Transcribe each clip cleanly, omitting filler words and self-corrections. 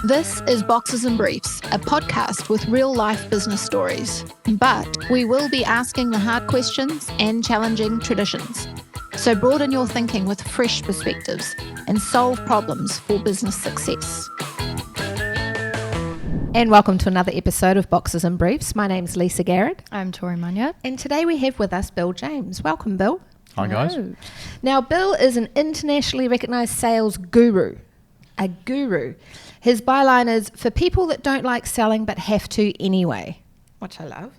This is Boxes and Briefs, a podcast with real-life business stories. But we will be asking the hard questions and challenging traditions. So broaden your thinking with fresh perspectives and solve problems for business success. And welcome to another episode of Boxes and Briefs. My name's Lisa Garrett. I'm Tori Munyard. And today we have with us Bill James. Welcome, Bill. Hi, guys. Hello. Now, Bill is an internationally recognised sales guru. A guru. His byline is, for people that don't like selling but have to anyway, which I love.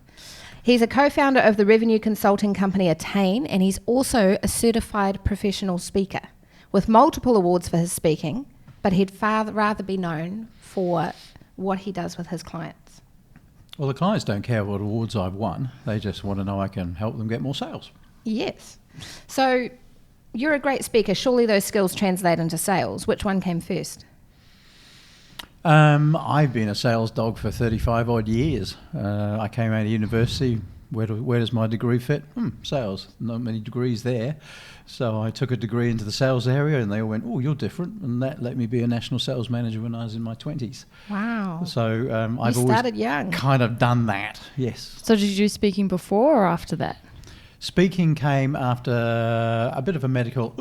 He's a co-founder of the revenue consulting company Attain, and he's also a certified professional speaker with multiple awards for his speaking, but he'd far rather be known for what he does with his clients. Well, the clients don't care what awards I've won. They just want to know I can help them get more sales. Yes. So you're a great speaker. Surely those skills translate into sales. Which one came first? I've been a sales dog for 35 odd years. I came out of university. Where does my degree fit? Sales. Not many degrees there. So I took a degree into the sales area and they all went, oh, you're different. And that let me be a national sales manager when I was in my 20s. Wow. So I've started always young. kind of done that, yes. So did you do speaking before or after that? Speaking came after a bit of a medical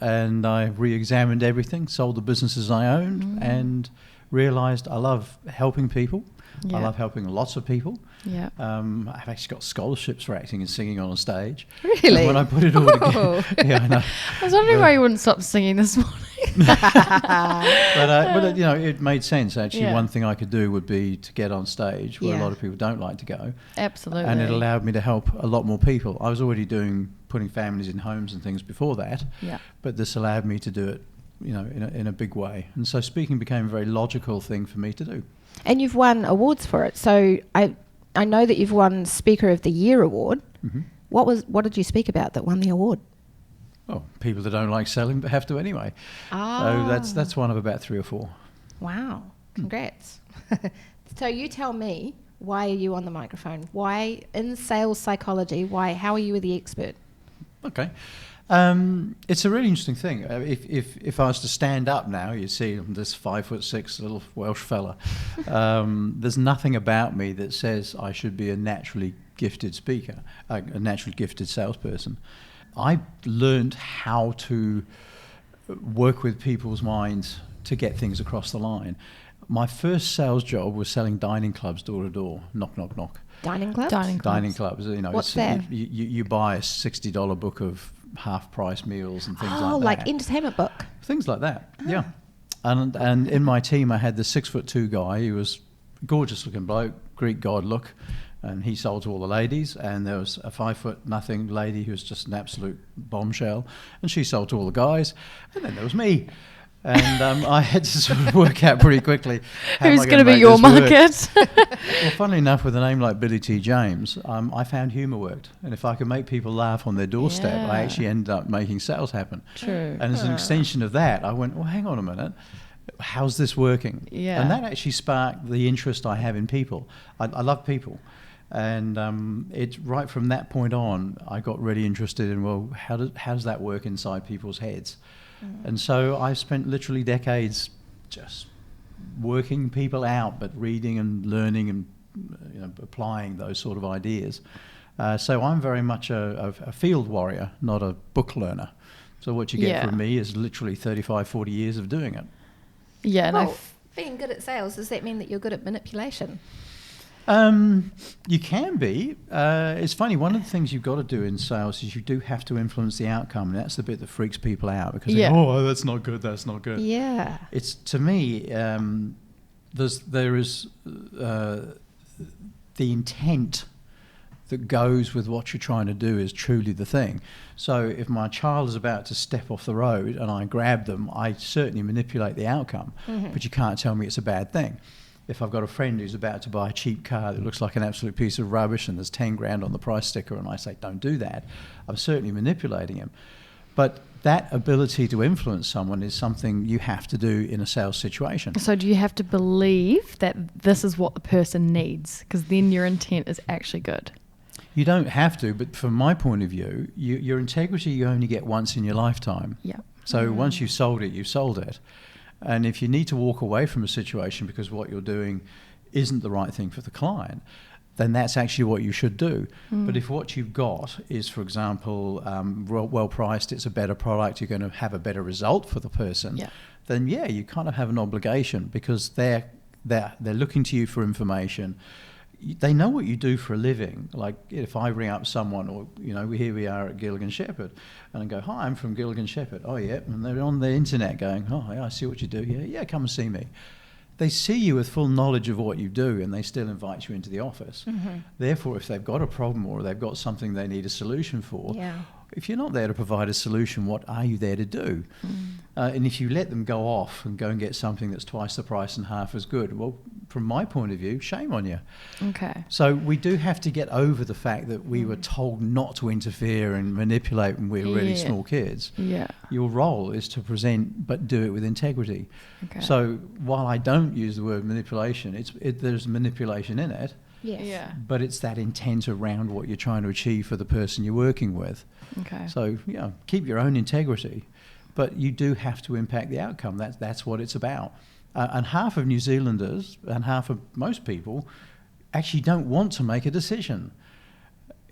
and I re-examined everything, sold the businesses I owned and realised I love helping people. Yeah. I love helping lots of people. Yeah. I've actually got scholarships for acting and singing on a stage. Really? And when I put it all together, yeah, I know. I was wondering why you wouldn't stop singing this morning. But you know, it made sense actually. Yeah. One thing I could do would be to get on stage where Yeah. a lot of people don't like to go. Absolutely. And it allowed me to help a lot more people. I was already putting families in homes and things before that. Yeah. But this allowed me to do it, you know, in a big way. And so speaking became a very logical thing for me to do. And you've won awards for it. So I know that you've won Speaker of the Year award. Mm-hmm. What did you speak about that won the award? Well, people that don't like selling but have to anyway. Ah. So that's one of about 3 or 4. Wow. Congrats. So you tell me, why are you on the microphone? Why, in sales psychology, how are you the expert? Okay. It's a really interesting thing. If I was to stand up now, you see this 5'6" little Welsh fella. There's nothing about me that says I should be a naturally gifted speaker, a naturally gifted salesperson. I learned how to work with people's minds to get things across the line. My first sales job was selling dining clubs door to door, knock, knock, knock. Dining clubs? Dining clubs. You know, what's that? You buy a $60 book of half-price meals and things like that. Oh, like entertainment book. Things like that, yeah. And in my team, I had the 6'2" guy. He was a gorgeous-looking bloke, Greek god look, and he sold to all the ladies. And there was a 5'0" lady who was just an absolute bombshell, and she sold to all the guys. And then there was me. And I had to sort of work out pretty quickly who's going to be your market. Well, funnily enough, with a name like Billy T. James, I found humour worked. And if I could make people laugh on their doorstep, I actually ended up making sales happen. True. And as an extension of that, I went, well, hang on a minute. How's this working? Yeah. And that actually sparked the interest I have in people. I love people. And it's right from that point on, I got really interested in, well, how does that work inside people's heads? And so I spent literally decades just working people out, but reading and learning and applying those sort of ideas. So I'm very much a field warrior, not a book learner. So what you get from me is literally 35, 40 years of doing it. Yeah. And Well, being good at sales, does that mean that you're good at manipulation? You can be. It's funny, one of the things you've got to do in sales is you do have to influence the outcome, and that's the bit that freaks people out because they go, oh, that's not good, that's not good. Yeah. It's, to me, there is the intent that goes with what you're trying to do is truly the thing. So if my child is about to step off the road and I grab them, I certainly manipulate the outcome, but you can't tell me it's a bad thing. If I've got a friend who's about to buy a cheap car that looks like an absolute piece of rubbish and there's 10 grand on the price sticker and I say, don't do that, I'm certainly manipulating him. But that ability to influence someone is something you have to do in a sales situation. so do you have to believe that this is what the person needs? Because then your intent is actually good. You don't have to, but from my point of view, your integrity you only get once in your lifetime. Yeah. So once you've sold it, you've sold it. And if you need to walk away from a situation because what you're doing isn't the right thing for the client, then that's actually what you should do. But if what you've got is, for example, well priced, it's a better product, you're going to have a better result for the person, then you kind of have an obligation, because they're looking to you for information. They know what you do for a living. Like if I ring up someone, or here we are at Gilligan Shepherd, and I go, "Hi, I'm from Gilligan Shepherd." "Oh yeah," and they're on the internet going, "Oh yeah, I see what you do. Yeah, come and see me." They see you with full knowledge of what you do, and they still invite you into the office. Therefore, if they've got a problem or they've got something they need a solution for, if you're not there to provide a solution, what are you there to do? And if you let them go off and go and get something that's twice the price and half as good, well, from my point of view, shame on you. Okay. So we do have to get over the fact that we were told not to interfere and manipulate when we were really small kids. Yeah. Your role is to present, but do it with integrity. Okay. So while I don't use the word manipulation, there's manipulation in it. Yes. Yeah. But it's that intent around what you're trying to achieve for the person you're working with. Okay. So, keep your own integrity, but you do have to impact the outcome. That's what it's about. And half of New Zealanders and half of most people actually don't want to make a decision.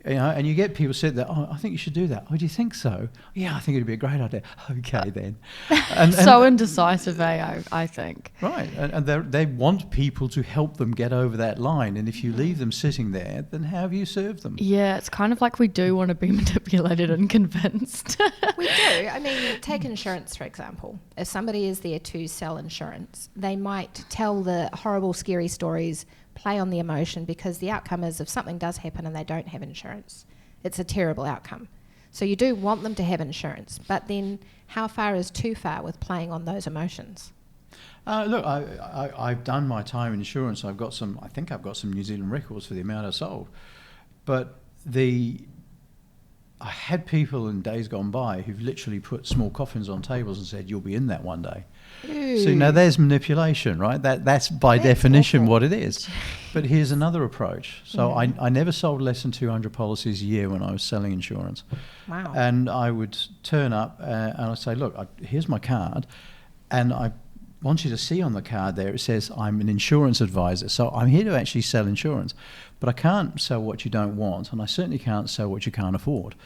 And you get people said that, "Oh, I think you should do that." "Oh, do you think so?" "Yeah, I think it'd be a great idea." "Okay, then." And So indecisive, I think. Right, and they want people to help them get over that line. And if you leave them sitting there, then how have you served them? Yeah, it's kind of like we do want to be manipulated and convinced. We do. I mean, take insurance, for example. If somebody is there to sell insurance, they might tell the horrible, scary stories, play on the emotion, because the outcome is if something does happen and they don't have insurance, it's a terrible outcome. So you do want them to have insurance, but then how far is too far with playing on those emotions? Look, I've done my time in insurance. I think I've got some New Zealand records for the amount I sold. But I had people in days gone by who've literally put small coffins on tables and said, "You'll be in that one day." So now there's manipulation, right? That's by definition awful. what it is. But here's another approach. So I never sold less than 200 policies a year when I was selling insurance. Wow. And I would turn up and I'd say, "Look, here's my card, and I want you to see on the card there, it says I'm an insurance advisor. So I'm here to actually sell insurance, but I can't sell what you don't want, and I certainly can't sell what you can't afford.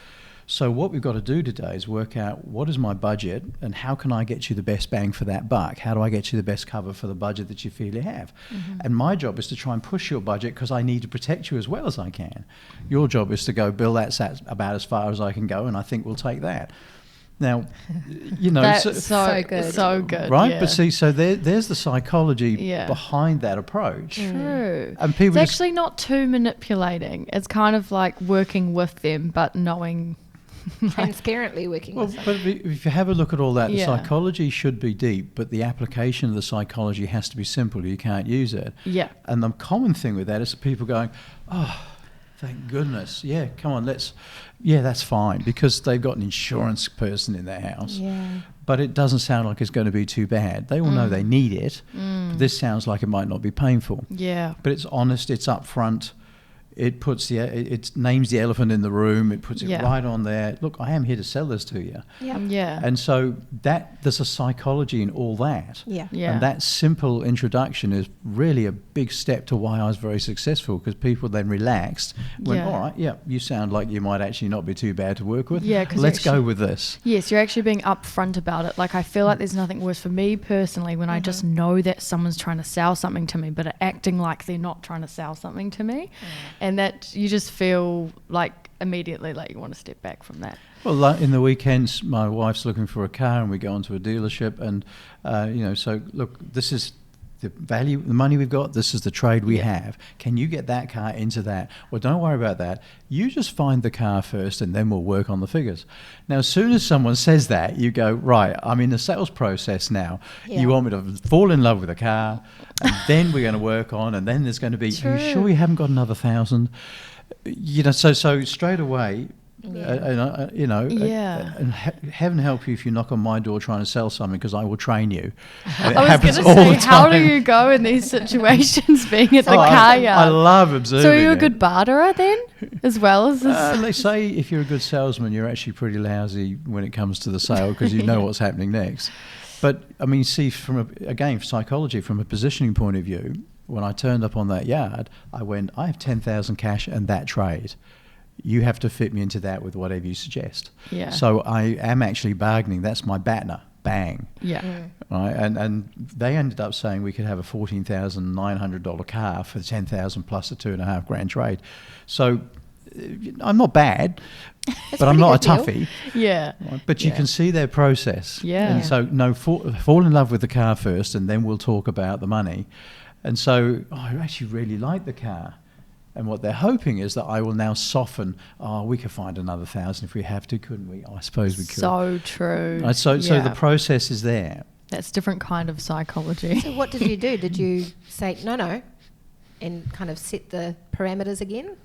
So what we've got to do today is work out what is my budget and how can I get you the best bang for that buck? How do I get you the best cover for the budget that you feel you have?" And my job is to try and push your budget, because I need to protect you as well as I can. Your job is to go, "Bill, that's about as far as I can go, and I think we'll take that." Now, That's so good. So good. right? Yeah. But see, so there's the psychology behind that approach. True. And people It's actually not too manipulating. It's kind of like working with them, but knowing. Transparently working with them. But if you have a look at all that, the Yeah. psychology should be deep, but the application of the psychology has to be simple. You can't use it. Yeah. And the common thing with that is people going, "Oh, thank goodness. Yeah, come on, that's fine," because they've got an insurance person in their house. Yeah. But it doesn't sound like it's going to be too bad. They all know they need it, but this sounds like it might not be painful. Yeah. But it's honest, it's upfront. It puts it names the elephant in the room. It puts it right on there. "Look, I am here to sell this to you." Yeah. And so there's a psychology in all that. Yeah. Yeah. And that simple introduction is really a big step to why I was very successful, because people then relaxed, went, Yeah. "All right, you sound like you might actually not be too bad to work with. Yeah, 'cause let's go actually- with this." Yes, you're actually being upfront about it. Like, I feel like there's nothing worse for me personally when I just know that someone's trying to sell something to me, but are acting like they're not trying to sell something to me. And that you just feel like immediately like you want to step back from that. Well, in the weekends, my wife's looking for a car, and we go into a dealership, and so look, this is the value, the money we've got. This is the trade we have. Can you get that car into that? Well, don't worry about that. You just find the car first, and then we'll work on the figures. Now, as soon as someone says that, you go, "Right, I'm in the sales process now. Yeah. You want me to fall in love with a car, and then we're going to work on, and then there's going to be, are you sure you haven't got another 1,000? So straight away, and heaven help you if you knock on my door trying to sell something, because I will train you. And I was going to say, how do you go in these situations being at the car yard? I love observing. So are you a good barterer then, as well as this? They say if you're a good salesman, you're actually pretty lousy when it comes to the sale, because you know what's happening next. But I mean, see, again, psychology, from a positioning point of view, when I turned up on that yard, I went, I have 10,000 cash and that trade. You have to fit me into that with whatever you suggest. Yeah. So I am actually bargaining. That's my BATNA. Bang. Yeah. Right. And they ended up saying we could have a $14,900 car for 10,000 plus a $2,500 trade. So I'm not bad, but I'm not a toughie. Yeah. Right? But you can see their process. Yeah. And so fall in love with the car first, and then we'll talk about the money. And so I actually really like the car. And what they're hoping is that I will now soften. Oh, we could find another 1,000 if we have to, couldn't we? I suppose we could. So true. So the process is there. That's different kind of psychology. So what did you do? Did you say no, and kind of set the parameters again?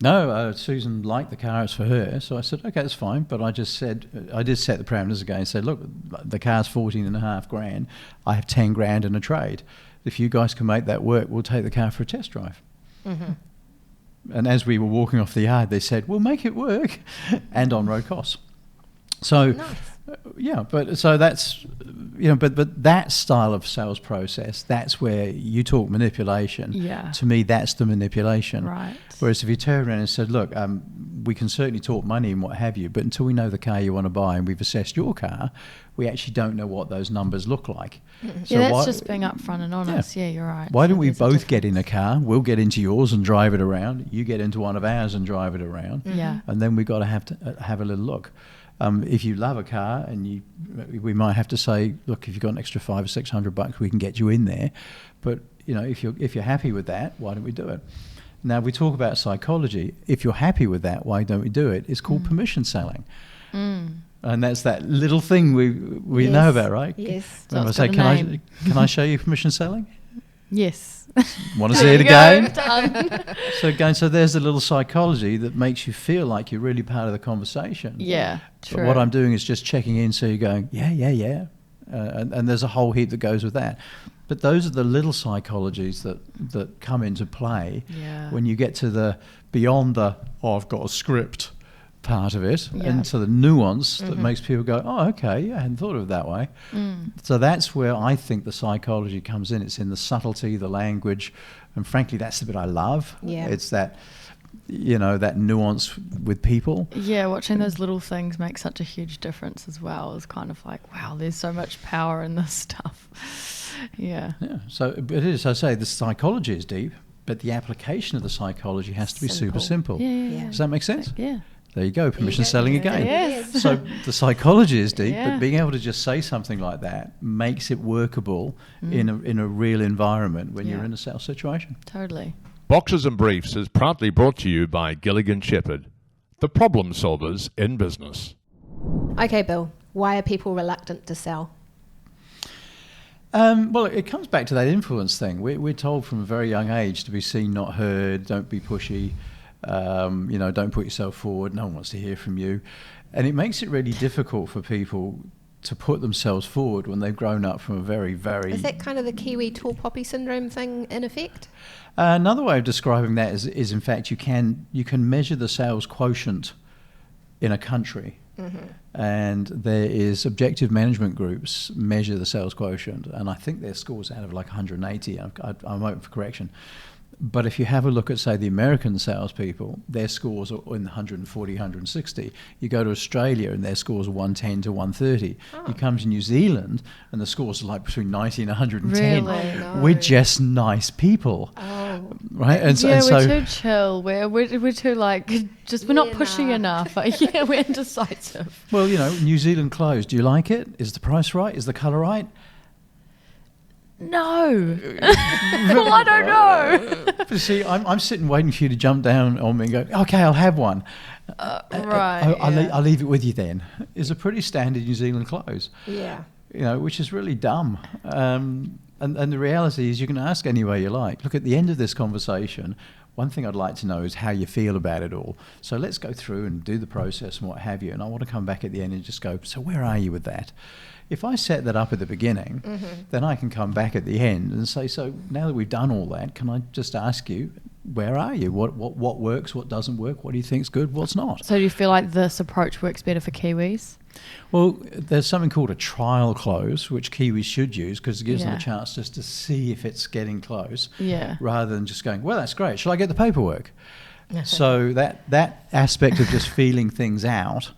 No, Susan liked the car. It's for her. So I said, okay, that's fine. But I just said, I did set the parameters again and said, look, the car's $14,500. I have $10,000 in a trade. If you guys can make that work, we'll take the car for a test drive. Mm-hmm. And as we were walking off the yard, they said, we'll make it work, and on-road costs. So, nice. But so that's, but that style of sales process, that's where you talk manipulation. Yeah. To me, that's the manipulation. Right. Whereas if you turn around and said, look, we can certainly talk money and what have you, but until we know the car you want to buy and we've assessed your car, we actually don't know what those numbers look like. So that's just being upfront and honest. Yeah, you're right. Why don't we both get in a car? We'll get into yours and drive it around. You get into one of ours and drive it around. Yeah. And then we've got to have a little look. If you love a car, and we might have to say, look, if you've got an extra $500 or $600, we can get you in there. But if you're happy with that, why don't we do it? Now we talk about psychology. If you're happy with that, why don't we do it? It's called permission selling, and that's that little thing we Yes. know about, right? Yes. So I it's say, got a name. can I show you permission selling? Yes. Want to see it again? Done. So there's a little psychology that makes you feel like you're really part of the conversation. Yeah. True. But what I'm doing is just checking in, so you're going, yeah. And there's a whole heap that goes with that. But those are the little psychologies that come into play when you get to the beyond the, I've got a script part of it, and to the nuance that makes people go, oh, okay, I hadn't thought of it that way. So that's where I think the psychology comes in. It's in the subtlety, the language, and frankly, that's the bit I love. Yeah. It's that, that nuance with people. Yeah, watching those little things make such a huge difference as well. It's kind of like, wow, there's so much power in this stuff. Yeah. So it is, I say, the psychology is deep, but the application of the psychology has to be super simple. Yeah. Does that make sense? Yeah. There you go, permission selling again. Yes. So the psychology is deep, Yeah. but being able to just say something like that makes it workable in a real environment when you're in a sales situation. Totally. Boxes and Briefs is proudly brought to you by Gilligan Shepherd, the problem solvers in business. Okay, Bill. Why are people reluctant to sell? Well, it comes back to that influence thing. We're told from a very young age to be seen, not heard, don't be pushy, don't put yourself forward, no one wants to hear from you. And it makes it really difficult for people to put themselves forward when they've grown up from a very, very... Is that kind of the Kiwi tall poppy syndrome thing in effect? Another way of describing that is in fact, you can measure the sales quotient in a country. And there is objective management groups measure the sales quotient, and I think their scores out of like 180. I'm open for correction. But if you have a look at, say, the American salespeople, their scores are in the 140, 160. You go to Australia and their scores are 110 to 130. You come to New Zealand and the scores are like between 90 and 110. Really? Oh, no. We're just nice people. Oh. Right? And We're so too chill. We're too we're not pushy enough. Yeah, we're indecisive. well, New Zealand clothes, do you like it? Is the price right? Is the colour right? No. Well, I don't know. But see, I'm sitting waiting for you to jump down on me and go, okay, I'll have one. Right. I'll leave it with you then. It's a pretty standard New Zealand clothes, Yeah. which is really dumb. And the reality is you can ask any way you like. Look, at the end of this conversation, one thing I'd like to know is how you feel about it all. So let's go through and do the process and what have you. And I want to come back at the end and just go, so where are you with that? If I set that up at the beginning, then I can come back at the end and say, so now that we've done all that, can I just ask you, where are you? What works, what doesn't work, what do you think's good, what's not? So do you feel like this approach works better for Kiwis? Well, there's something called a trial close, which Kiwis should use because it gives them Yeah. a chance just to see if it's getting close, Yeah. rather than just going, well, that's great. Shall I get the paperwork? So that aspect of just feeling things out,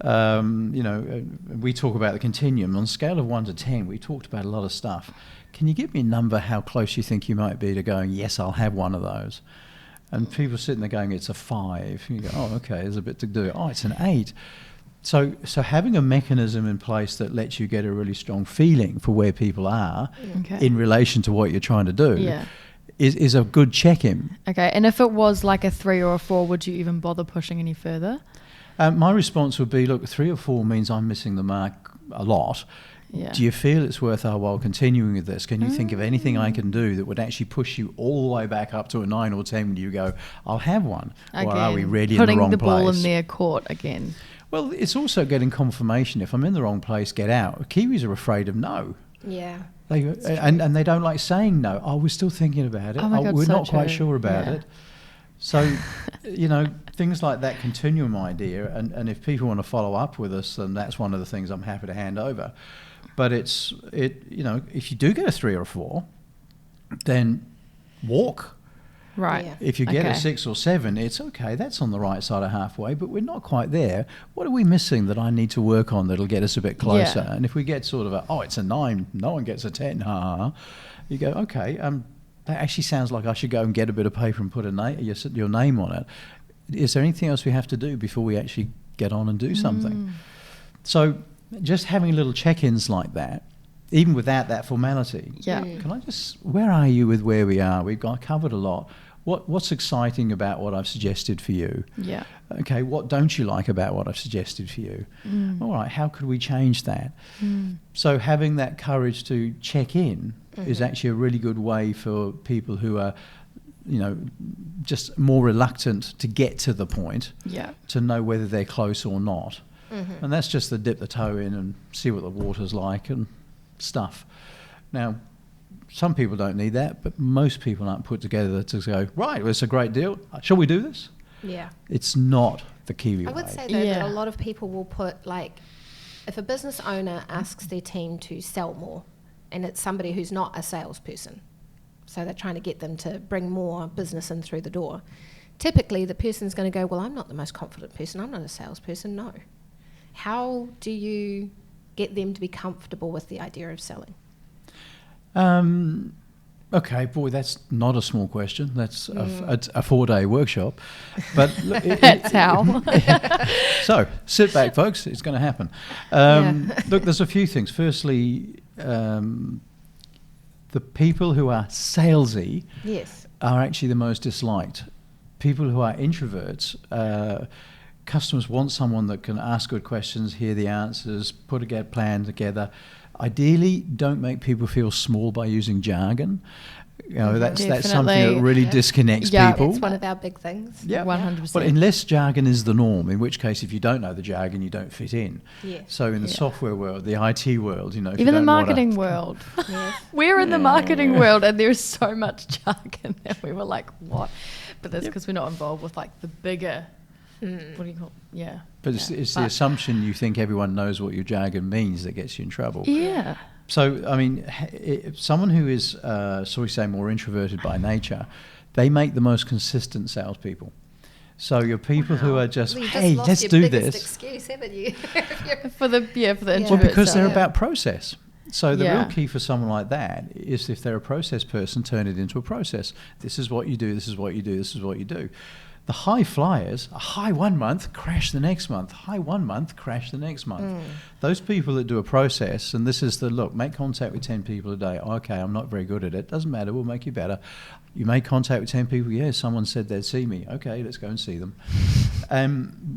we talk about the continuum. On a scale of 1 to 10, we talked about a lot of stuff. Can you give me a number how close you think you might be to going, yes, I'll have one of those? And people sitting there going, it's a 5. You go, oh, okay, there's a bit to do. Oh, it's an 8. So having a mechanism in place that lets you get a really strong feeling for where people are Okay. in relation to what you're trying to do Yeah. is a good check-in. Okay. And if it was like a 3 or a 4, would you even bother pushing any further? My response would be, look, 3 or 4 means I'm missing the mark a lot. Yeah. Do you feel it's worth our while continuing with this? Can you think of anything I can do that would actually push you all the way back up to a 9 or 10 when you go, I'll have one? Again, or are we really putting in the wrong ball place? in their court again. Well, it's also getting confirmation. If I'm in the wrong place, get out. Kiwis are afraid of no. Yeah. And they don't like saying no. Oh, we're still thinking about it. Oh my God, we're so not quite true. sure about Yeah. it. So, things like that continuum idea, and if people want to follow up with us, then that's one of the things I'm happy to hand over. But if you do get a 3 or a 4, then walk. Right. Yeah. If you get a Okay. 6 or 7, it's okay. That's on the right side of halfway, but we're not quite there. What are we missing that I need to work on that'll get us a bit closer? Yeah. And if we get sort of it's a 9, no one gets a 10, ha ha ha, you go, okay, that actually sounds like I should go and get a bit of paper and put your name on it. Is there anything else we have to do before we actually get on and do something? So just having little check-ins like that, even without that formality. Yeah. Where are you with where we are? We've covered a lot. What's exciting about what I've suggested for you? Yeah. Okay, what don't you like about what I've suggested for you? All right, how could we change that? So having that courage to check in is actually a really good way for people who are, just more reluctant to get to the point Yeah. to know whether they're close or not. And that's just to dip the toe in and see what the water's like and stuff. Now, some people don't need that, but most people aren't put together to go, right, well, it's a great deal. Shall we do this? Yeah. It's not the Kiwi I way. would say though that Yeah. a lot of people will put if a business owner asks their team to sell more, and it's somebody who's not a salesperson, so they're trying to get them to bring more business in through the door. Typically, the person's going to go, well, I'm not the most confident person. I'm not a salesperson. No. How do you get them to be comfortable with the idea of selling? Okay, boy, that's not a small question. That's a 4-day workshop. But That's how. So sit back, folks. It's going to happen. Look, there's a few things. Firstly, the people who are salesy Yes. are actually the most disliked. People who are introverts, customers want someone that can ask good questions, hear the answers, put a plan together. Ideally, don't make people feel small by using jargon. That's something that Definitely. really disconnects Yeah. people. That's one of our big things. Yeah. 100%. But unless jargon is the norm, in which case, if you don't know the jargon, you don't fit in. Yes. So in the software world, the IT world, if you Even the don't know what marketing world. Yes. We're in the marketing world and there's so much jargon that we were like, what? But that's because we're not involved with the bigger, what do you call it? Yeah. But it's the assumption you think everyone knows what your jargon means that gets you in trouble. Yeah. So, I mean, someone who is, shall we say, more introverted by nature, they make the most consistent salespeople. So your people who are just, Well, you hey, lost let's your do biggest this. excuse, haven't you? For the introvert Well, because they're side. about process. So the Yeah. real key for someone like that is if they're a process person, turn it into a process. This is what you do, this is what you do, this is what you do. The high flyers, a high 1 month, crash the next month. High 1 month, crash the next month. Those people that do a process, and this is make contact with 10 people a day. Okay, I'm not very good at it. Doesn't matter, we'll make you better. You make contact with 10 people. Yeah, someone said they'd see me. Okay, let's go and see them.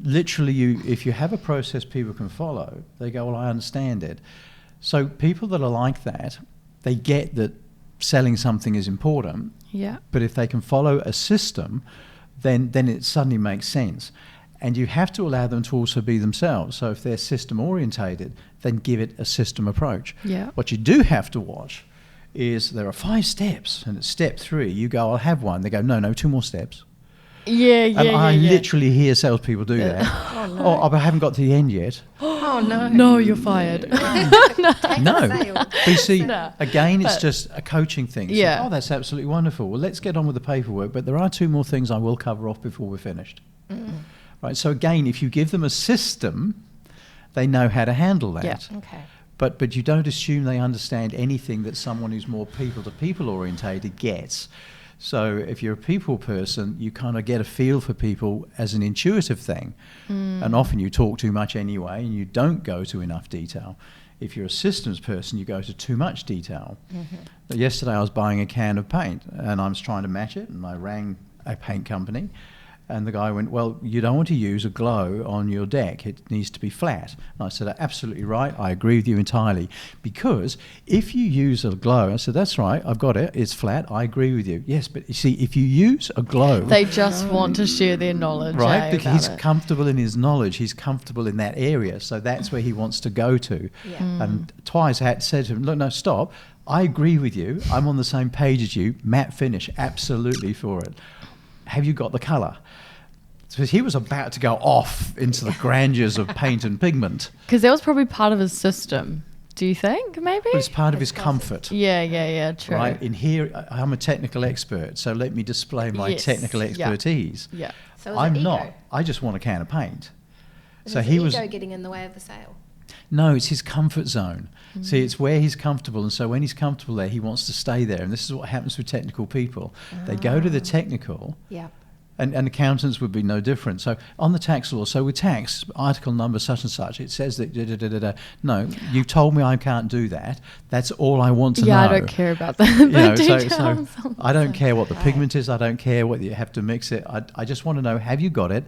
Literally, if you have a process people can follow, they go, well, I understand it. So people that are like that, they get that selling something is important. Yeah. But if they can follow a system, then it suddenly makes sense. And you have to allow them to also be themselves. So if they're system orientated, then give it a system approach. Yeah. What you do have to watch is there are 5 steps, and at step 3 you go, I'll have one. They go, no, 2 more steps. Yeah. And I literally hear salespeople do that. Oh, no. Oh, I haven't got to the end yet. Oh, no. No, you're fired. No. Sale. But you see, No. again, it's just a coaching thing. It's Yeah. like, oh, that's absolutely wonderful. Well, let's get on with the paperwork. But there are 2 more things I will cover off before we're finished. Right. So again, if you give them a system, they know how to handle that. Yeah. Okay. But you don't assume they understand anything that someone who's more people-to-people orientated gets. So if you're a people person, you kind of get a feel for people as an intuitive thing. And often you talk too much anyway, and you don't go to enough detail. If you're a systems person, you go to too much detail. Yesterday I was buying a can of paint, and I was trying to match it, and I rang a paint company. And the guy went, well, you don't want to use a glow on your deck. It needs to be flat. And I said, absolutely right. I agree with you entirely. Because if you use a glow, I said, that's right. I've got it. It's flat. I agree with you. Yes, but you see, if you use a glow... They just want to share their knowledge. Right, because he's about it. comfortable in his knowledge. He's comfortable in that area. So that's where he wants to go to. Yeah. And twice I had said to him, look, no, stop. I agree with you. I'm on the same page as you. Matte finish, absolutely for it. Have you got the colour? So he was about to go off into the grandeurs of paint and pigment. Because that was probably part of his system. Do you think, maybe? But it's part of his comfort. Yeah, true. Right? In here, I'm a technical expert, so let me display my Yes, technical yeah. expertise. Yeah. So is I'm it not. ego? I just want a can of paint. So he was... ego getting in the way of the sale? No, it's his comfort zone. See, it's where he's comfortable, and so when he's comfortable there, he wants to stay there. And this is what happens with technical people. They go to the technical, Yeah. and accountants would be no different. So on the tax law, so with tax, article number such and such, it says that, no, you told me I can't do that. That's all I want to know. Yeah, I don't care about that. You know, details. so I don't care what the pigment is. I don't care whether you have to mix it. I just want to know, have you got it?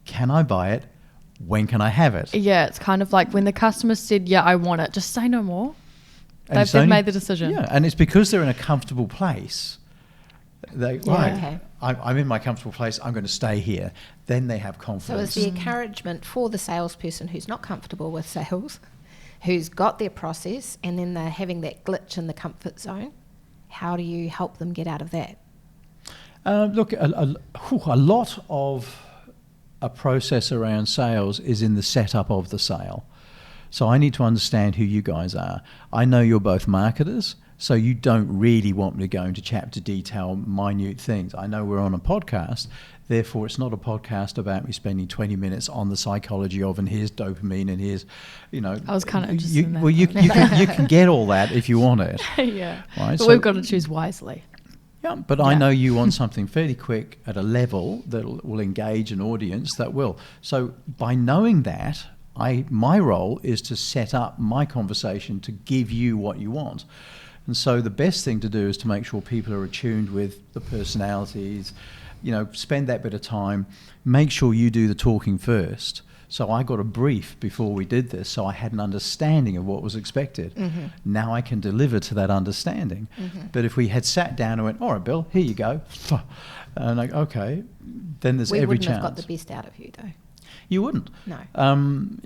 Can I buy it? When can I have it? Yeah, it's kind of like when the customer said, yeah, I want it, just say no more. And it's They've only- made the decision. Yeah, and it's because they're in a comfortable place. They, Yeah. right, Okay. I'm in my comfortable place, I'm going to stay here. Then they have So confidence. is the encouragement for the salesperson who's not comfortable with sales, who's got their process, and then they're having that glitch in the comfort zone, how do you help them get out of that? Look, a lot of a process around sales is in the setup of the sale. So I need to understand who you guys are. I know you're both marketers, so you don't really want me to go into chapter detail, minute things. I know we're on a podcast, therefore it's not a podcast about me spending 20 minutes on the psychology of, and here's dopamine, and here's, I was kind of interested in that. Well, you can get all that if you want it. Yeah. Right, But so- we've got to choose wisely. Yeah, but I Yeah. know you want something fairly quick at a level that will engage an audience that will. So by knowing that, my role is to set up my conversation to give you what you want. And so the best thing to do is to make sure people are attuned with the personalities, spend that bit of time, make sure you do the talking first. So I got a brief before we did this, so I had an understanding of what was expected. Now I can deliver to that understanding. But if we had sat down and went, all right, Bill, here you go, and like, okay, then there's We every wouldn't chance. have got the best out of you, though. You wouldn't. No. I'm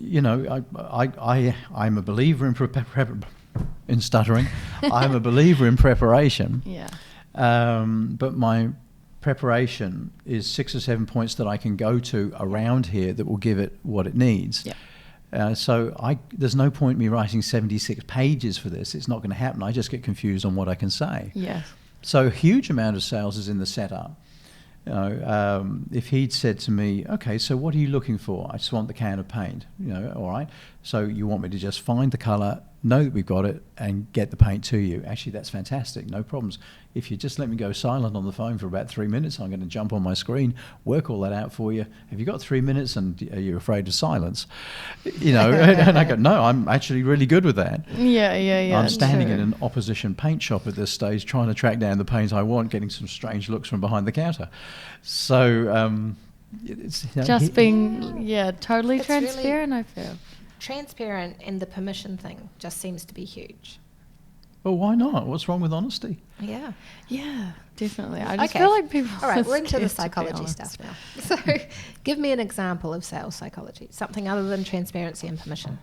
a believer in stuttering. I'm a believer in preparation. Yeah. But my preparation is 6 or 7 points that I can go to around here that will give it what it needs. Yeah. So there's no point in me writing 76 pages for this. It's not going to happen. I just get confused on what I can say. Yeah. So a huge amount of sales is in the setup. If he'd said to me, okay, so what are you looking for? I just want the can of paint. All right. So you want me to just find the colour, know that we've got it, and get the paint to you. Actually, that's fantastic. No problems. If you just let me go silent on the phone for about 3 minutes, I'm going to jump on my screen, work all that out for you. Have you got 3 minutes and are you afraid of silence? And I go, no, I'm actually really good with that. Yeah. I'm standing true. in an opposition paint shop at this stage, trying to track down the paint I want, getting some strange looks from behind the counter. So it's Just being, totally It's really- transparent, I feel. Transparent and the permission thing just seems to be huge. Well, why not? What's wrong with honesty? Yeah. Yeah, definitely. I just Okay. feel like people All right, are we're into the scared to be psychology honest. stuff now. So give me an example of sales psychology, something other than transparency and permission.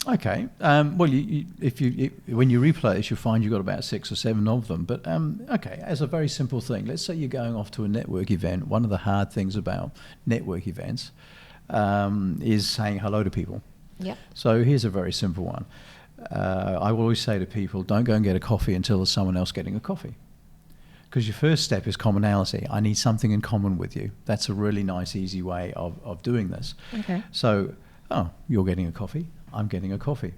Okay. Well, when you replay this, you'll find you've got about 6 or 7 of them. But okay, as a very simple thing, let's say you're going off to a network event. One of the hard things about network events is saying hello to people. Yep. So here's a very simple one. I will always say to people, don't go and get a coffee until there's someone else getting a coffee. Because your first step is commonality. I need something in common with you. That's a really nice, easy way of doing this. Okay. So, you're getting a coffee, I'm getting a coffee.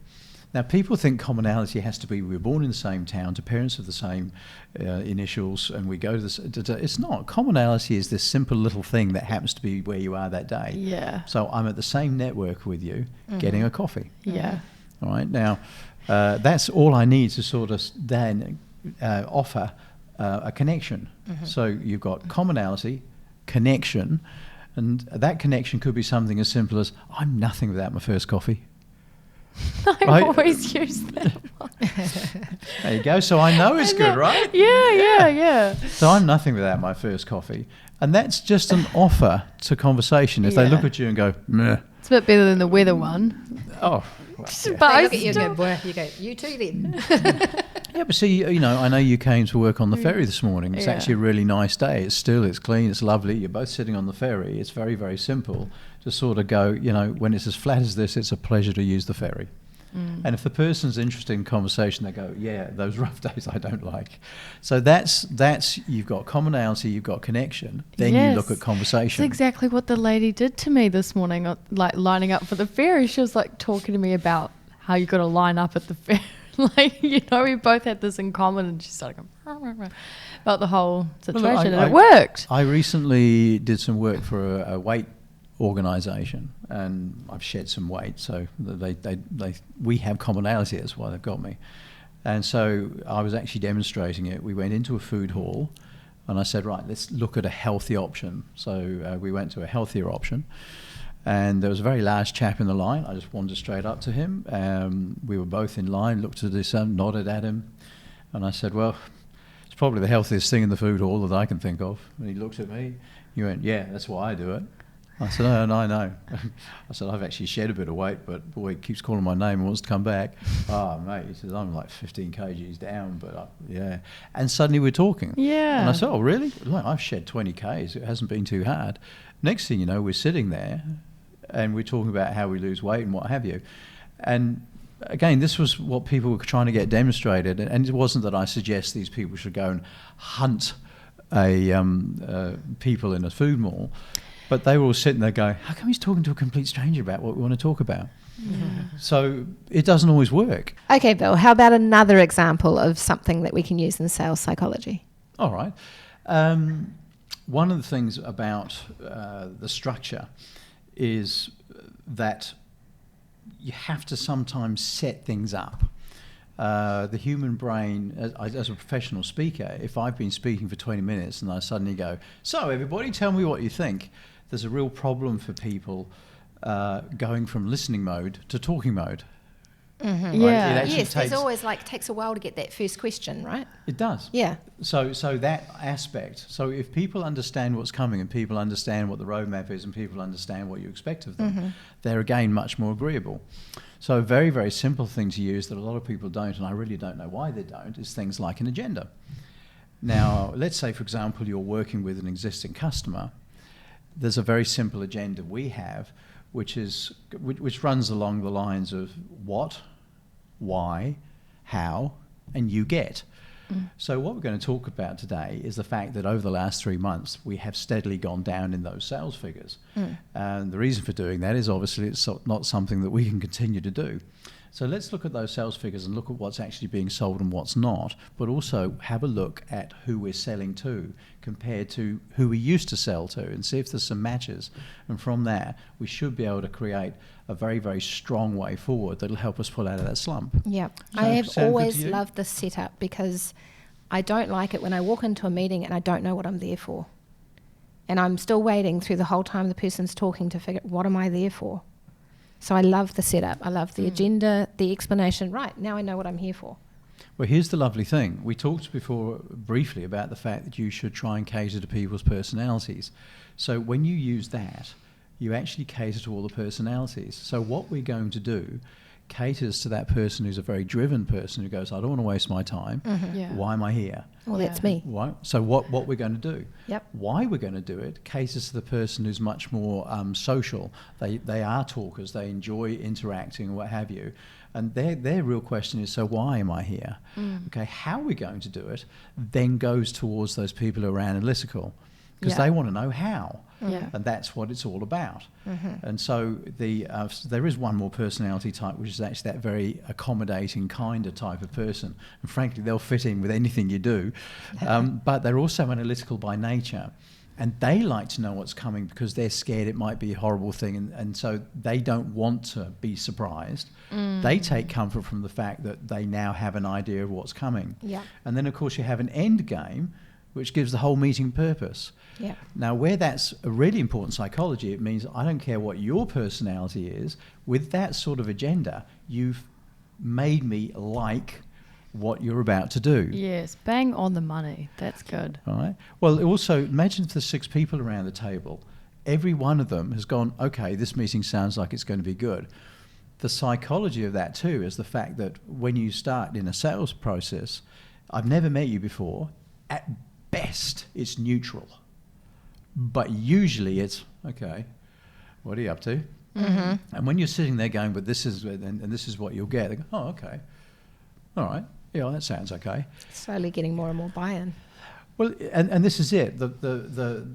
Now, people think commonality has to be we're born in the same town, to parents of the same initials, and we go to this. It's not. Commonality is this simple little thing that happens to be where you are that day. Yeah. So I'm at the same network with you, getting a coffee. Yeah. All right. Now, that's all I need to sort of then offer a connection. So you've got commonality, connection, and that connection could be something as simple as, I'm nothing without my first coffee. I Right? always use that one. There you go. So I know it's good, right? Yeah. So I'm nothing without my first coffee. And that's just an offer to conversation. If they Yeah. look at you and go, meh, It's a bit better than the weather one. oh, well, yeah. But They I look at you and still- go, boy, you go, you too then. Yeah, but see, I know you came to work on the ferry this morning. It's Yeah. actually a really nice day. It's still, it's clean, it's lovely. You're both sitting on the ferry. It's very, very simple to sort of go, when it's as flat as this, it's a pleasure to use the ferry. And if the person's interested in conversation, they go, yeah, those rough days I don't like. So that's you've got commonality, you've got connection. Then you Yes. look at conversation. That's exactly what the lady did to me this morning, like lining up for the ferry. She was like talking to me about how you got to line up at the ferry. Like, we both had this in common, and she started going "Rah, rah, rah," about the whole situation, and it worked. I recently did some work for a weight organisation, and I've shed some weight, so we have commonality. That's why they've got me. And so I was actually demonstrating it. We went into a food hall, and I said, right, let's look at a healthy option. So we went to a healthier option. And there was a very large chap in the line. I just wandered straight up to him. We were both in line, looked at his son, nodded at him. And I said, well, it's probably the healthiest thing in the food hall that I can think of. And he looked at me. He went, yeah, that's why I do it. I said, no, I know. I said, I've actually shed a bit of weight, but boy, he keeps calling my name and wants to come back. Oh, mate, he says, I'm like 15 kgs down, but yeah. And suddenly we're talking. Yeah. And I said, oh, really? Look, I've shed 20 kgs. It hasn't been too hard. Next thing you know, we're sitting there, and we're talking about how we lose weight and what have you. And again, this was what people were trying to get demonstrated. And it wasn't that I suggest these people should go and hunt people in a food mall, but they were all sitting there going, how come he's talking to a complete stranger about what we want to talk about? So it doesn't always work. Okay, Bill, how about another example of something that we can use in sales psychology? All right. One of the things about the structure is that you have to sometimes set things up. The human brain, as a professional speaker, if I've been speaking for 20 minutes and I suddenly go, so everybody tell me what you think, there's a real problem for people going from listening mode to talking mode. Yeah. It actually Yes, there's takes, always takes a while to get that first question, right? it does. Yeah. So that aspect. So if people understand what's coming and people understand what the roadmap is and people understand what you expect of them, they're again much more agreeable. So a very, very simple thing to use that a lot of people don't, and I really don't know why they don't, is things like an agenda. Now, let's say, for example, you're working with an existing customer. There's a very simple agenda we have, which runs along the lines of what, why, how, and you get. So what we're going to talk about today is the fact that over the last 3 months, we have steadily gone down in those sales figures. And the reason for doing that is obviously it's not something that we can continue to do. So let's look at those sales figures and look at what's actually being sold and what's not, but also have a look at who we're selling to compared to who we used to sell to and see if there's some matches. And from that, we should be able to create a very, very strong way forward that'll help us pull out of that slump. Yeah. Sound- I have sound good to always you? loved this setup because I don't like it when I walk into a meeting and I don't know what I'm there for. And I'm still waiting through the whole time the person's talking to figure what am I there for. So I love the setup. I love the agenda, the explanation. Right, now I know what I'm here for. Well, here's the lovely thing. We talked before briefly about the fact that you should try and cater to people's personalities. So when you use that, you actually cater to all the personalities. So what we're going to do caters to that person who's a very driven person who goes, I don't want to waste my time. Yeah. Why am I here? Well, that's me. Why? So what we're going to do? Yep. Why we're going to do it caters to the person who's much more social. They are talkers. They enjoy interacting, what have you. And their real question is, so why am I here? Okay, how we're going to do it then goes towards those who are analytical, because they want to know how. Yeah. And that's what it's all about. And so there is one more personality type, which is actually that very accommodating kind of type of person. And frankly, they'll fit in with anything you do. But they're also analytical by nature. And they like to know what's coming because they're scared it might be a horrible thing. And so they don't want to be surprised. They take comfort from the fact that they now have an idea of what's coming. Yeah. And then, of course, you have an end game, which gives the whole meeting purpose. Yeah. Now, where that's a really important psychology, it means I don't care what your personality is. With that sort of agenda, you've made me like what you're about to do. Yes, bang on the money. That's good. All right. Well, also, imagine if there's 6 people around the table. Every one of them has gone, okay, this meeting sounds like it's going to be good. The psychology of that, too, is the fact that when you start in a sales process, I've never met you before. At best, it's neutral. But usually it's, okay, what are you up to? And when you're sitting there going, but this is, and this is what you'll get, they go, oh, okay. All right. Yeah, that sounds okay. Slowly getting more and more buy-in. Well, and this is it. The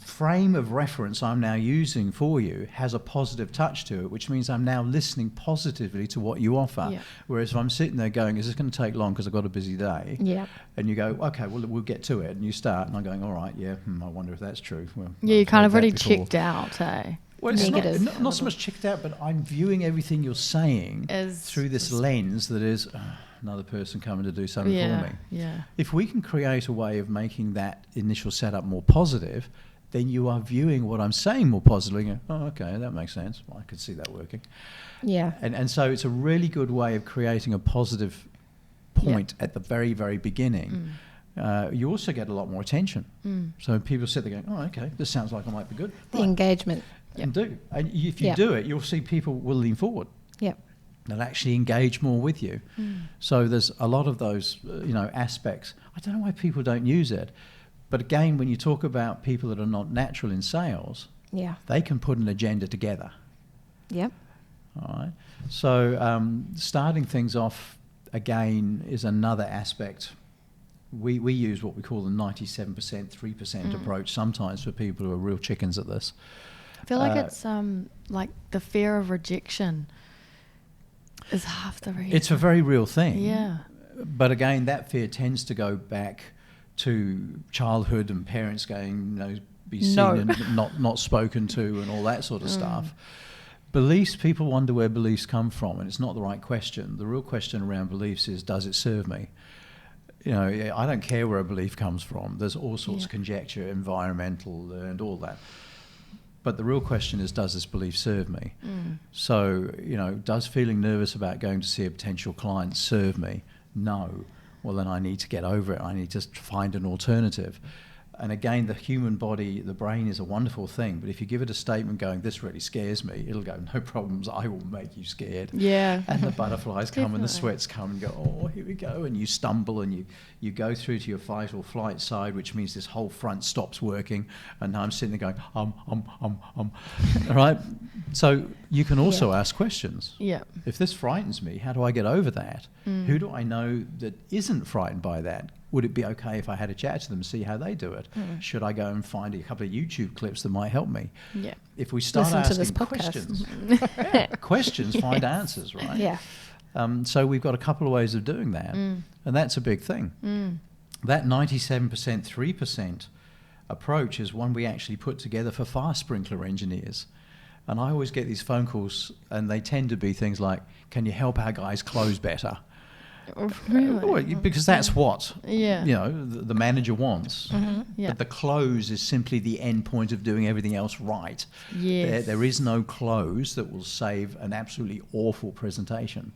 frame of reference I'm now using for you has a positive touch to it, which means I'm now listening positively to what you offer. Yeah. Whereas if I'm sitting there going, is this going to take long because I've got a busy day? Yeah. And you go, okay, well, we'll get to it. And you start, and I'm going, all right, yeah, I wonder if that's true. Well, Yeah, you I've kind heard of that already before. checked out, eh? Well, it's Negative. not so much checked out, but I'm viewing everything you're saying through this lens that is another person coming to do something for me. Yeah. If we can create a way of making that initial setup more positive, then you are viewing what I'm saying more positively. And go, oh, okay, that makes sense. Well, I could see that working. Yeah. And so it's a really good way of creating a positive point at the very, very beginning. You also get a lot more attention. So people sit there going, oh, okay, this sounds like it might be good. The engagement. And do. And if you do it, you'll see people will lean forward. Yep. They'll actually engage more with you. So there's a lot of those, aspects. I don't know why people don't use it. But again, when you talk about people that are not natural in sales, Yeah. they can put an agenda together. Yep. All right. So starting things off again is another aspect. We use what we call the 97%, 3% approach sometimes for people who are real chickens at this. I feel like it's like the fear of rejection is half the reason. It's a very real thing. Yeah. But again, that fear tends to go back to childhood and parents going, be seen and not spoken to and all that sort of stuff. Beliefs, people wonder where beliefs come from, and it's not the right question. The real question around beliefs is, does it serve me? I don't care where a belief comes from. There's all sorts of conjecture, environmental and all that. But the real question is, does this belief serve me? So, does feeling nervous about going to see a potential client serve me? No. Well, then I need to get over it. I need to find an alternative. And again, the human body, the brain is a wonderful thing. But if you give it a statement going, this really scares me, it'll go, no problems, I will make you scared. Yeah. And the butterflies come and the Definitely. sweats come and go, oh, here we go. And you stumble and you go through to your fight or flight side, which means this whole front stops working. And I'm sitting there going, All right? So you can also ask questions. Yeah. If this frightens me, how do I get over that? Who do I know that isn't frightened by that? Would it be okay if I had a chat to them and see how they do it? Should I go and find a couple of YouTube clips that might help me? Yeah. If we start Listen to this asking podcast. questions find answers, right? Yeah. So we've got a couple of ways of doing that, and that's a big thing. That 97%, 3% approach is one we actually put together for fire sprinkler engineers. And I always get these phone calls, and they tend to be things like, can you help our guys close better? Really? Because that's what Yeah. the manager wants. Yeah. But the close is simply the end point of doing everything else right. Yes. There is no close that will save an absolutely awful presentation.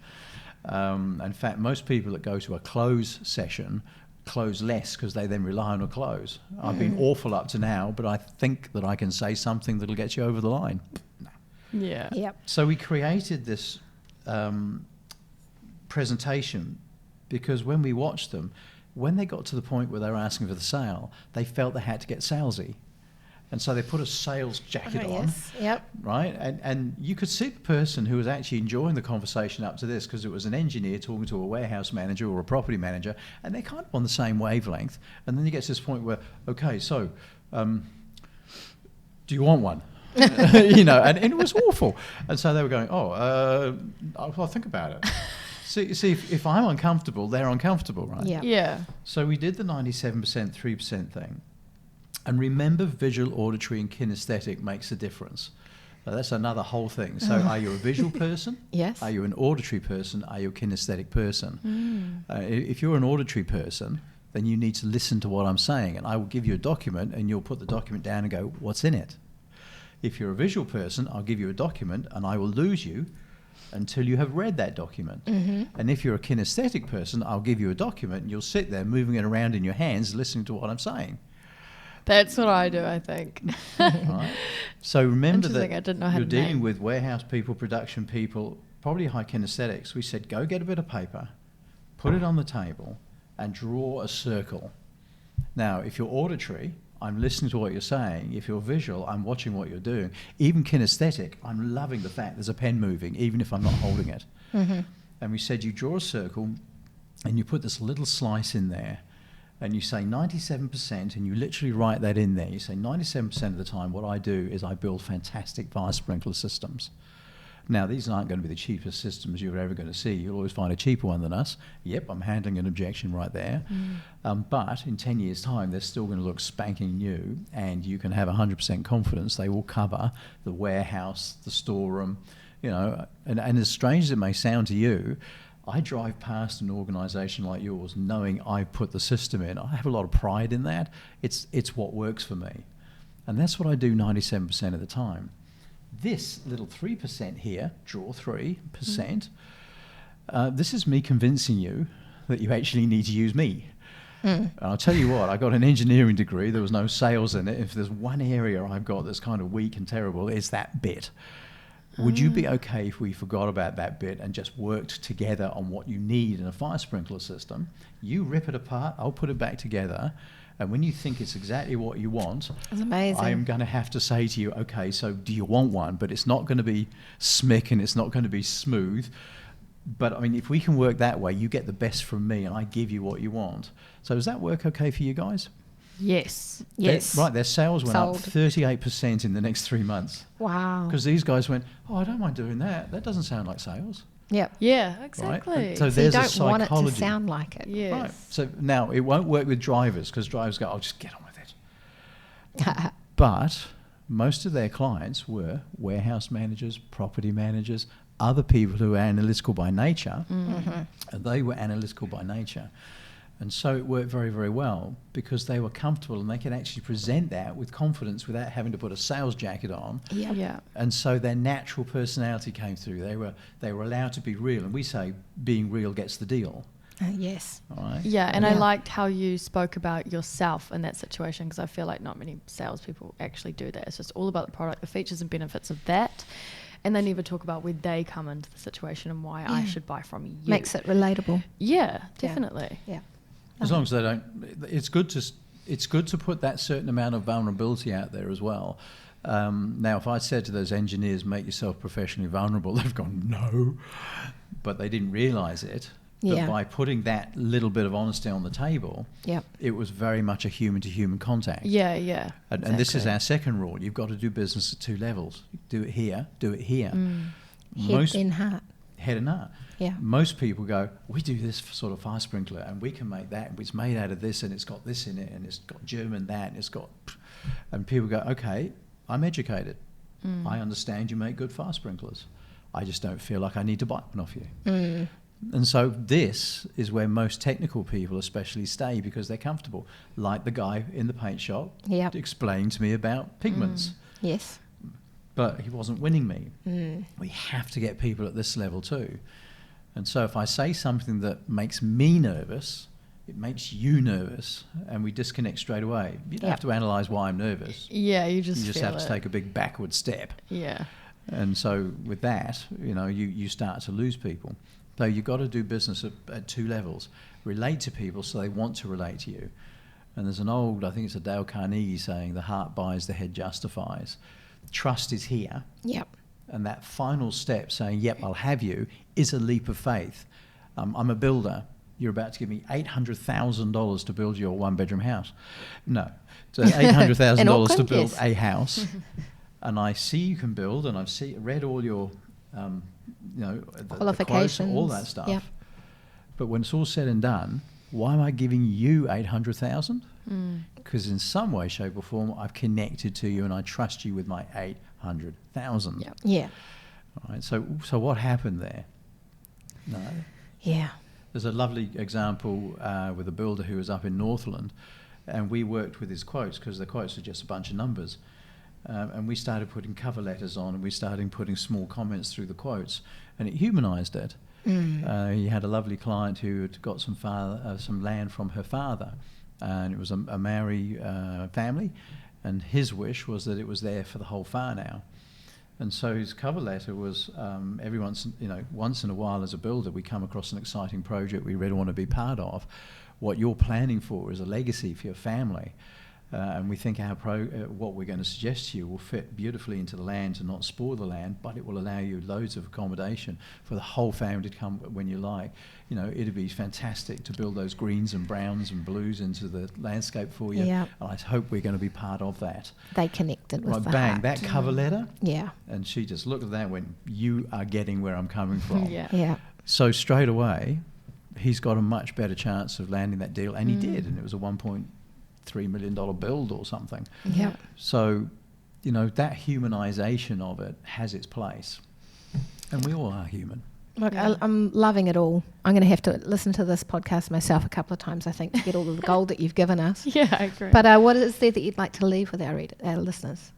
In fact, most people that go to a close session close less because they then rely on a close. I've been awful up to now, but I think that I can say something that'll get you over the line. Yeah. Yep. So we created this presentation, because when we watched them, when they got to the point where they were asking for the sale, they felt they had to get salesy. And so they put a sales jacket on, Yes. Yep. right? And you could see the person who was actually enjoying the conversation up to this, because it was an engineer talking to a warehouse manager or a property manager, and they're kind of on the same wavelength. And then you get to this point where, okay, so do you want one? You know, and it was awful. And so they were going, I'll think about it. See, if I'm uncomfortable, they're uncomfortable, right? Yeah. Yeah. So we did the 97%, 3% thing. And remember, visual, auditory, and kinesthetic makes a difference. Now, that's another whole thing. So are you a visual person? Yes. Are you an auditory person? Are you a kinesthetic person? If you're an auditory person, then you need to listen to what I'm saying. And I will give you a document, and you'll put the document down and go, what's in it? If you're a visual person, I'll give you a document, and I will lose you until you have read that document. And if you're a kinesthetic person, I'll give you a document, and you'll sit there moving it around in your hands, listening to what I'm saying. That's what I do, I think. Right? So remember that Interesting, I didn't know how you're to dealing name. with warehouse people, production people, probably high kinesthetics. We said, go get a bit of paper, put it on the table, and draw a circle. Now, if you're auditory, I'm listening to what you're saying. If you're visual, I'm watching what you're doing. Even kinesthetic, I'm loving the fact there's a pen moving, even if I'm not holding it. And we said, you draw a circle, and you put this little slice in there, and you say 97%, and you literally write that in there. You say 97% of the time what I do is I build fantastic fire sprinkler systems. Now, these aren't going to be the cheapest systems you're ever going to see. You'll always find a cheaper one than us. Yep, I'm handling an objection right there. But in 10 years' time, they're still going to look spanking new, and you can have 100% confidence they will cover the warehouse, the storeroom, you know. And as strange as it may sound to you, I drive past an organisation like yours knowing I put the system in. I have a lot of pride in that. It's what works for me. And that's what I do 97% of the time. This little 3% here, draw 3%, this is me convincing you that you actually need to use me. And I'll tell you what, I got an engineering degree. There was no sales in it. If there's one area I've got that's kind of weak and terrible, it's that bit. Would you be okay if we forgot about that bit and just worked together on what you need in a fire sprinkler system? You rip it apart, I'll put it back together, and when you think it's exactly what you want, It's amazing. I'm going to have to say to you, okay, so do you want one? But it's not going to be smick and it's not going to be smooth. But I mean, if we can work that way, you get the best from me and I give you what you want. So does that work okay for you guys? Yes. Yes. Their sales went up Sold. 38% in the next 3 months. Wow. Because these guys went, I don't mind doing that. That doesn't sound like sales. Yep. Yeah, exactly. Right? So So you there's a don't want it to psychology. sound like it. Yes. Right. So now it won't work with drivers because drivers go, I'll just get on with it. But most of their clients were warehouse managers, property managers, other people who are analytical by nature. And they were analytical by nature. And so it worked very, very well because they were comfortable and they could actually present that with confidence without having to put a sales jacket on. Yep. Yeah. And so their natural personality came through. They were allowed to be real. And we say being real gets the deal. Yes. All right? Yeah, and I Yeah. liked how you spoke about yourself in that situation because I feel like not many salespeople actually do that. It's just all about the product, the features and benefits of that. And they never talk about where they come into the situation and why I Yeah. should buy from you. Makes it relatable. Yeah, definitely. Yeah. As long as they don't, it's good to put that certain amount of vulnerability out there as well. Now, if I said to those engineers, make yourself professionally vulnerable, they've gone, no. But they didn't realise it. But Yeah. by putting that little bit of honesty on the table, Yep. it was very much a human-to-human contact. Yeah, yeah. And this is exactly. our second rule. You've got to do business at two levels. Do it here, do it here. Head then heart. Head and heart. Yeah. Most people go, we do this sort of fire sprinkler and we can make that. It's made out of this and it's got this in it and it's got German that and it's got... And people go, okay, I'm educated. I understand you make good fire sprinklers. I just don't feel like I need to buy one off you. And so this is where most technical people especially stay because they're comfortable. Like the guy in the paint shop Yep. explaining to me about pigments. Yes. But he wasn't winning me. We have to get people at this level too. And so if I say something that makes me nervous, it makes you nervous, and we disconnect straight away. You don't have to analyse why I'm nervous. Yeah, you You just just feel have to it. take a big backward step. Yeah. And so with that, you start to lose people. So you've got to do business at two levels. Relate to people so they want to relate to you. And there's an old, I think it's a Dale Carnegie saying, the heart buys, the head justifies. Trust is here. Yep. And that final step saying, yep, I'll have you, is a leap of faith. I'm a builder. You're about to give me $800,000 to build your one-bedroom house. No. So $800,000 to build a house. And I see you can build, and I've read all your qualifications, the quotes, all that stuff. Yep. But when it's all said and done, why am I giving you $800,000? Because in some way, shape, or form, I've connected to you, and I trust you with my $800,000. Yep. Yeah. All right. So what happened there? No. Yeah. There's a lovely example with a builder who was up in Northland, and we worked with his quotes because the quotes are just a bunch of numbers. And we started putting cover letters on, and we started putting small comments through the quotes, and it humanised it. He had a lovely client who had got some land from her father, and it was a Maori family, and his wish was that it was there for the whole whānau. And so his cover letter was once in a while as a builder we come across an exciting project we really want to be part of. What you're planning for is a legacy for your family. And we think what we're going to suggest to you will fit beautifully into the land to not spoil the land, but it will allow you loads of accommodation for the whole family to come when you like. It'd be fantastic to build those greens and browns and blues into the landscape for you. Yep. And I hope we're going to be part of that. They connected with right, the bang, heart. that cover letter. Yeah. And she just looked at that and went, you are getting where I'm coming from. Yeah. So straight away, he's got a much better chance of landing that deal. And he did. And it was a $1.3 million build or something. Yeah. So, that humanisation of it has its place. And we all are human. Look, I'm loving it all. I'm going to have to listen to this podcast myself a couple of times, I think, to get all of the gold that you've given us. Yeah, I agree. But what is there that you'd like to leave with our listeners?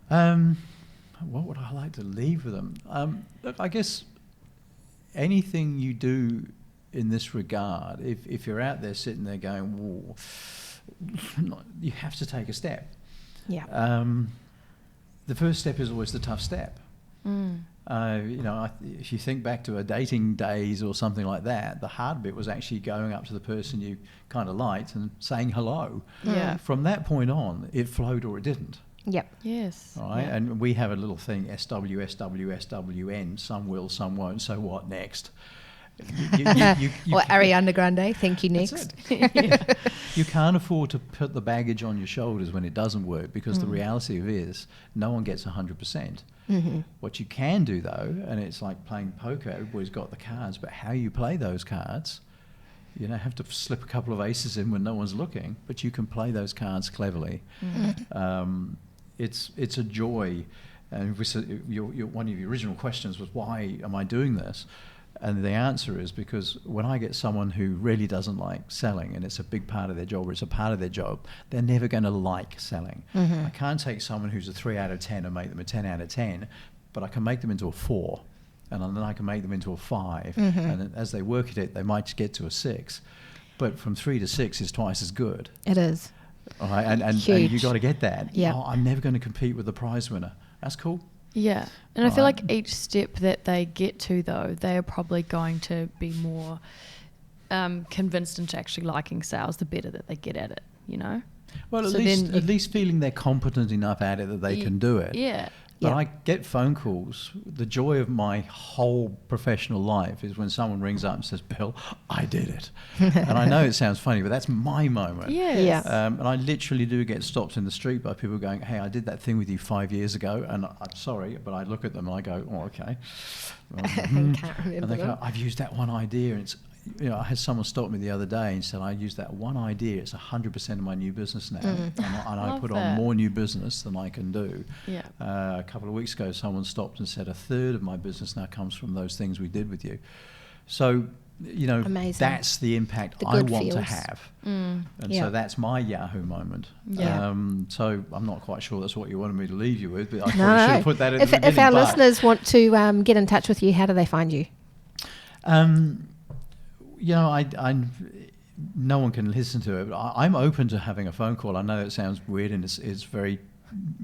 What would I like to leave with them? Look, I guess anything you do in this regard, if you're out there sitting there going, whoa, you have to take a step. Yeah. The first step is always the tough step. If you think back to a dating days or something like that, the hard bit was actually going up to the person you kind of liked and saying hello. Yeah. From that point on, it flowed or it didn't. Yep. Yes. Right, Yeah. and we have a little thing, SWSWSWN, some will, some won't, so what next? Or Ariana Grande, thank you, next. You can't afford to put the baggage on your shoulders when it doesn't work, because the reality of it is no one gets 100%. What you can do though, and it's like playing poker, everybody's got the cards, but how you play those cards, you don't have to slip a couple of aces in when no one's looking, but you can play those cards cleverly. It's a joy. And one of your original questions was, why am I doing this? And the answer is because when I get someone who really doesn't like selling, and it's a big part of their job, or it's a part of their job, they're never going to like selling. I can't take someone who's a 3 out of 10 and make them a 10 out of 10, but I can make them into a 4, and then I can make them into a 5. And as they work at it, they might get to a 6. But from 3 to 6 is twice as good. It is. All right, and you got to get that. Yeah. Oh, I'm never going to compete with the prize winner. That's cool. Yeah. And I feel Right. like each step that they get to, though, they are probably going to be more convinced into actually liking sales the better that they get at it, Well, So at least feeling they're competent enough at it that they can do it. Yeah. But Yeah. I get phone calls. The joy of my whole professional life is when someone rings up and says, Bill, I did it. And I know it sounds funny, but that's my moment. Yes. Yeah. And I literally do get stopped in the street by people going, hey, I did that thing with you 5 years ago, and I'm sorry, but I look at them and I go, oh, okay. Can't remember And they them. go, I've used that one idea, and it's, I had someone stop me the other day and said, I used that one idea, it's 100% of my new business now. And I Love put that. on more new business than I can do. Yeah. A couple of weeks ago, someone stopped and said, 1/3 of my business now comes from those things we did with you. So, Amazing. that's the impact The I good want to feels. have. Mm. And Yeah. so that's my Yahoo moment. Yeah. So I'm not quite sure that's what you wanted me to leave you with, but I probably No. should have put that in the If beginning. our but, listeners want to get in touch with you, how do they find you? No one can listen to it, but I'm open to having a phone call. I know it sounds weird and it's very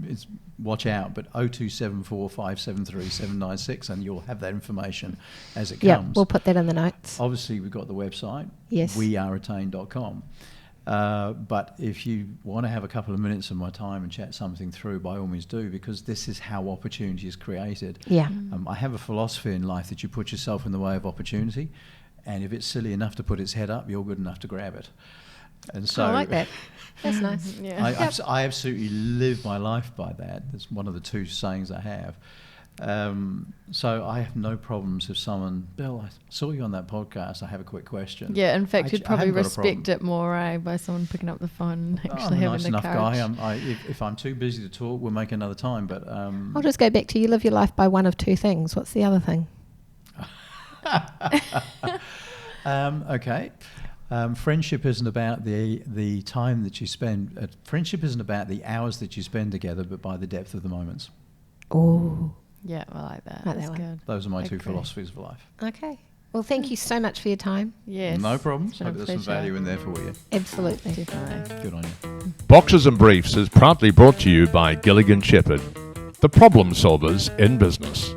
it's watch out, but 0274 573 796, and you'll have that information as it Yeah, comes. we'll put that in the notes. Obviously, we've got the website, Yes. weareattain.com. But if you want to have a couple of minutes of my time and chat something through, by all means do, because this is how opportunity is created. Yeah. I have a philosophy in life that you put yourself in the way of opportunity, and if it's silly enough to put its head up, you're good enough to grab it. And so I like that. That's nice. Yeah. I absolutely live my life by that. That's one of the two sayings I have. So I have no problems if someone, Bill, I saw you on that podcast, I have a quick question. Yeah, in fact, you'd I probably haven't got a problem. respect it more by someone picking up the phone and actually I'm a having nice the enough courage. guy. If I'm too busy to talk, we'll make another time. But I'll just go back to you live your life by one of two things. What's the other thing? Okay. Friendship isn't about the time that you spend. Friendship isn't about the hours that you spend together, but by the depth of the moments. Oh. Yeah, I like that. Like that That's one. good. Those are my two Agree. philosophies of life. Okay. Well, thank you so much for your time. Yes. No problems. Been a Hope there's some pleasure. value in there for you. Absolutely. Definitely. Good on you. Boxes and Briefs is proudly brought to you by Gilligan Shepherd, the problem solvers in business.